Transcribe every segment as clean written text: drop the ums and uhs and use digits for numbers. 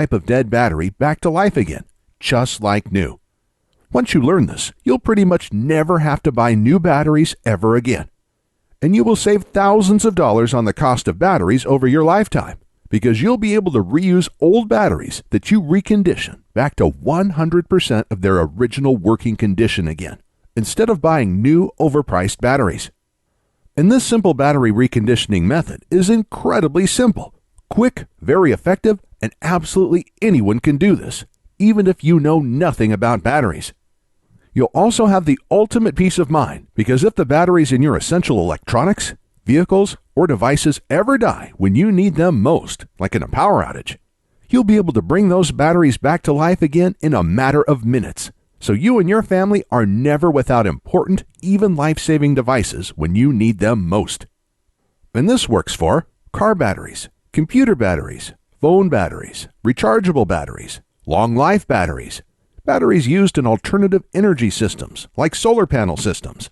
type of dead battery back to life again, just like new. Once you learn this, you'll pretty much never have to buy new batteries ever again. And you will save thousands of dollars on the cost of batteries over your lifetime, because you'll be able to reuse old batteries that you recondition back to 100% of their original working condition again, instead of buying new overpriced batteries. And this simple battery reconditioning method is incredibly simple, quick, very effective, and absolutely anyone can do this, even if you know nothing about batteries. You'll also have the ultimate peace of mind, because if the batteries in your essential electronics, vehicles, or devices ever die when you need them most, like in a power outage, you'll be able to bring those batteries back to life again in a matter of minutes, so you and your family are never without important, even life-saving devices when you need them most. And this works for car batteries, computer batteries, phone batteries, rechargeable batteries, long-life batteries, batteries used in alternative energy systems like solar panel systems,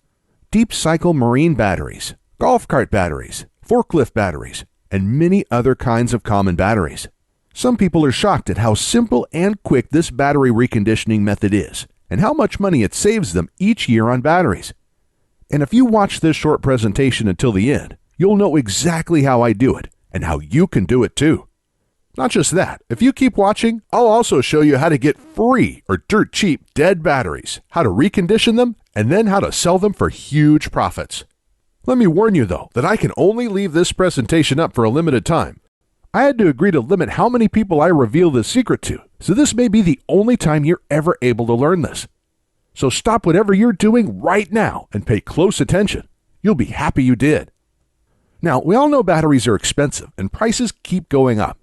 deep-cycle marine batteries, golf cart batteries, forklift batteries, and many other kinds of common batteries. Some people are shocked at how simple and quick this battery reconditioning method is, and how much money it saves them each year on batteries. And if you watch this short presentation until the end, you'll know exactly how I do it, and how you can do it too. Not just that, if you keep watching, I'll also show you how to get free or dirt cheap dead batteries, how to recondition them, and then how to sell them for huge profits. Let me warn you though, that I can only leave this presentation up for a limited time. I had to agree to limit how many people I reveal this secret to, so this may be the only time you're ever able to learn this. So stop whatever you're doing right now and pay close attention. You'll be happy you did. Now, we all know batteries are expensive and prices keep going up.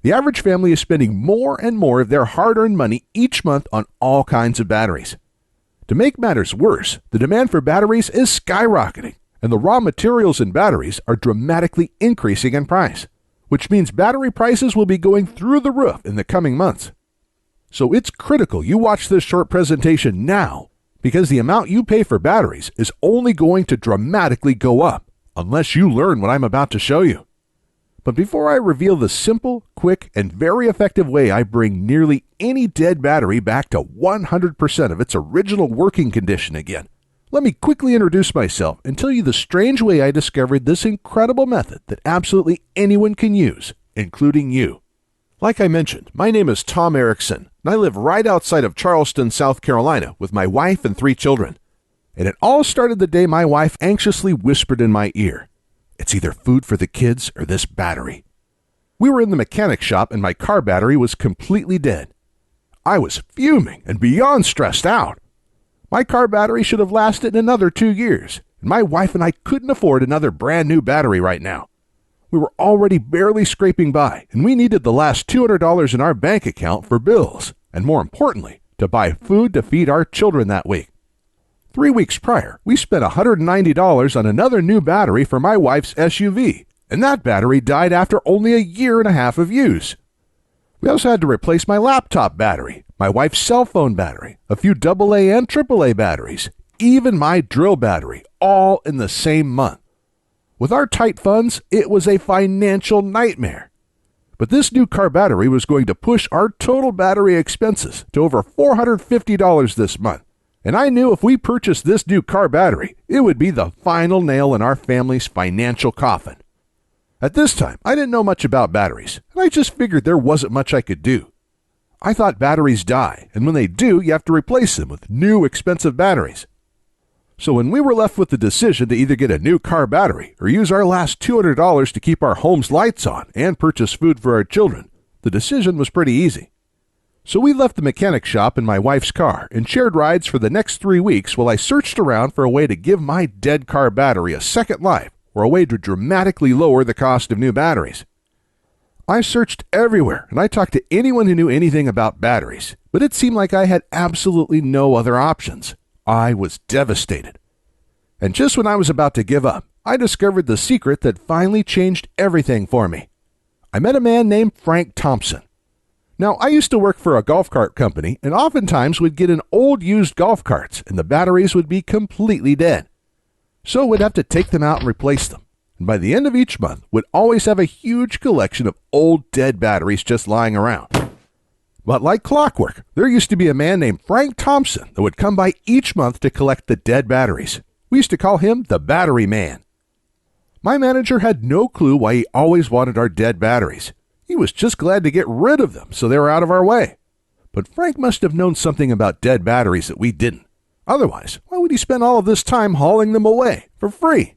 The average family is spending more and more of their hard-earned money each month on all kinds of batteries. To make matters worse, the demand for batteries is skyrocketing, and the raw materials in batteries are dramatically increasing in price, which means battery prices will be going through the roof in the coming months. So it's critical you watch this short presentation now, because the amount you pay for batteries is only going to dramatically go up, unless you learn what I'm about to show you. But before I reveal the simple, quick, and very effective way I bring nearly any dead battery back to 100% of its original working condition again, let me quickly introduce myself and tell you the strange way I discovered this incredible method that absolutely anyone can use, including you. Like I mentioned, my name is Tom Erickson, and I live right outside of Charleston, South Carolina, with my wife and 3 children. And it all started the day my wife anxiously whispered in my ear, "It's either food for the kids or this battery." We were in the mechanic shop and my car battery was completely dead. I was fuming and beyond stressed out. My car battery should have lasted another 2 years, and my wife and I couldn't afford another brand new battery right now. We were already barely scraping by, and we needed the last $200 in our bank account for bills, and more importantly, to buy food to feed our children that week. 3 weeks prior, we spent $190 on another new battery for my wife's SUV, and that battery died after only a year and a half of use. We also had to replace my laptop battery, my wife's cell phone battery, a few AA and AAA batteries, even my drill battery, all in the same month. With our tight funds, it was a financial nightmare. But this new car battery was going to push our total battery expenses to over $450 this month. And I knew if we purchased this new car battery, it would be the final nail in our family's financial coffin. At this time, I didn't know much about batteries, and I just figured there wasn't much I could do. I thought batteries die, and when they do, you have to replace them with new expensive batteries. So when we were left with the decision to either get a new car battery or use our last $200 to keep our home's lights on and purchase food for our children, the decision was pretty easy. So we left the mechanic shop in my wife's car and shared rides for the next 3 weeks while I searched around for a way to give my dead car battery a second life or a way to dramatically lower the cost of new batteries. I searched everywhere and I talked to anyone who knew anything about batteries, but it seemed like I had absolutely no other options. I was devastated. And just when I was about to give up, I discovered the secret that finally changed everything for me. I met a man named Frank Thompson. Now, I used to work for a golf cart company and oftentimes would get in old used golf carts and the batteries would be completely dead. So we'd have to take them out and replace them. And by the end of each month, we'd always have a huge collection of old dead batteries just lying around. But like clockwork, there used to be a man named Frank Thompson that would come by each month to collect the dead batteries. We used to call him the Battery Man. My manager had no clue why he always wanted our dead batteries. He was just glad to get rid of them so they were out of our way. But Frank must have known something about dead batteries that we didn't. Otherwise, why would he spend all of this time hauling them away for free?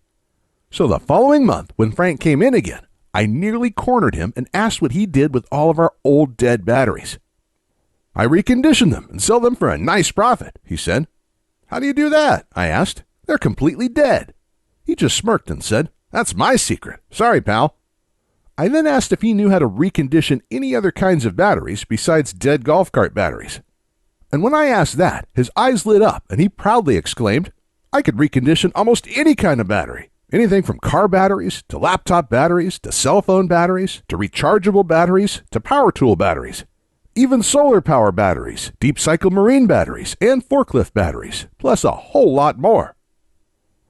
So the following month, when Frank came in again, I nearly cornered him and asked what he did with all of our old dead batteries. "I recondition them and sell them for a nice profit," he said. "How do you do that?" I asked. "They're completely dead." He just smirked and said, "That's my secret. Sorry, pal." I then asked if he knew how to recondition any other kinds of batteries besides dead golf cart batteries. And when I asked that, his eyes lit up and he proudly exclaimed, "I could recondition almost any kind of battery. Anything from car batteries, to laptop batteries, to cell phone batteries, to rechargeable batteries, to power tool batteries. Even solar power batteries, deep cycle marine batteries, and forklift batteries, plus a whole lot more."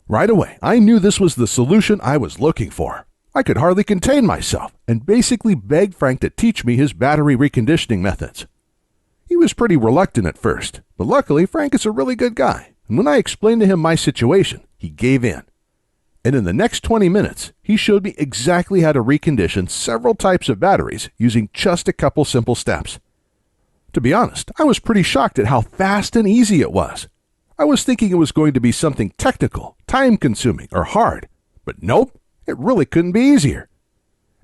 Right away, I knew this was the solution I was looking for. I could hardly contain myself and basically begged Frank to teach me his battery reconditioning methods. He was pretty reluctant at first, but luckily Frank is a really good guy, and when I explained to him my situation, he gave in. And in the next 20 minutes, he showed me exactly how to recondition several types of batteries using just a couple simple steps. To be honest, I was pretty shocked at how fast and easy it was. I was thinking it was going to be something technical, time-consuming, or hard, but nope, it really couldn't be easier.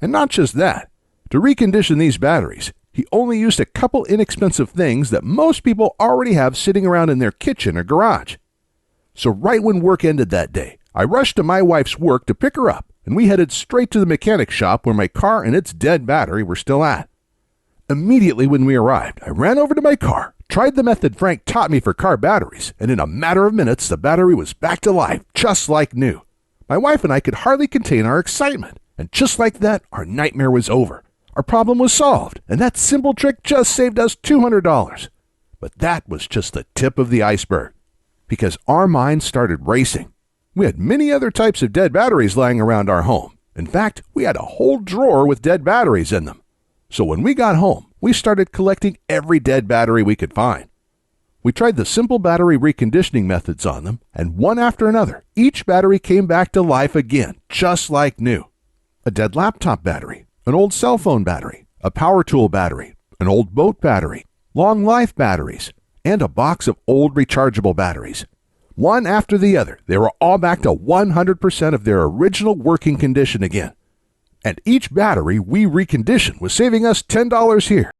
And not just that. To recondition these batteries, he only used a couple inexpensive things that most people already have sitting around in their kitchen or garage. So right when work ended that day, I rushed to my wife's work to pick her up, and we headed straight to the mechanic shop where my car and its dead battery were still at. Immediately when we arrived, I ran over to my car, tried the method Frank taught me for car batteries, and in a matter of minutes, the battery was back to life, just like new. My wife and I could hardly contain our excitement, and just like that, our nightmare was over. Our problem was solved, and that simple trick just saved us $200. But that was just the tip of the iceberg, because our minds started racing. We had many other types of dead batteries lying around our home. In fact, we had a whole drawer with dead batteries in them. So when we got home, we started collecting every dead battery we could find. We tried the simple battery reconditioning methods on them, and one after another, each battery came back to life again, just like new. A dead laptop battery, an old cell phone battery, a power tool battery, an old boat battery, long life batteries, and a box of old rechargeable batteries. One after the other, they were all back to 100% of their original working condition again. And each battery we reconditioned was saving us $10 here,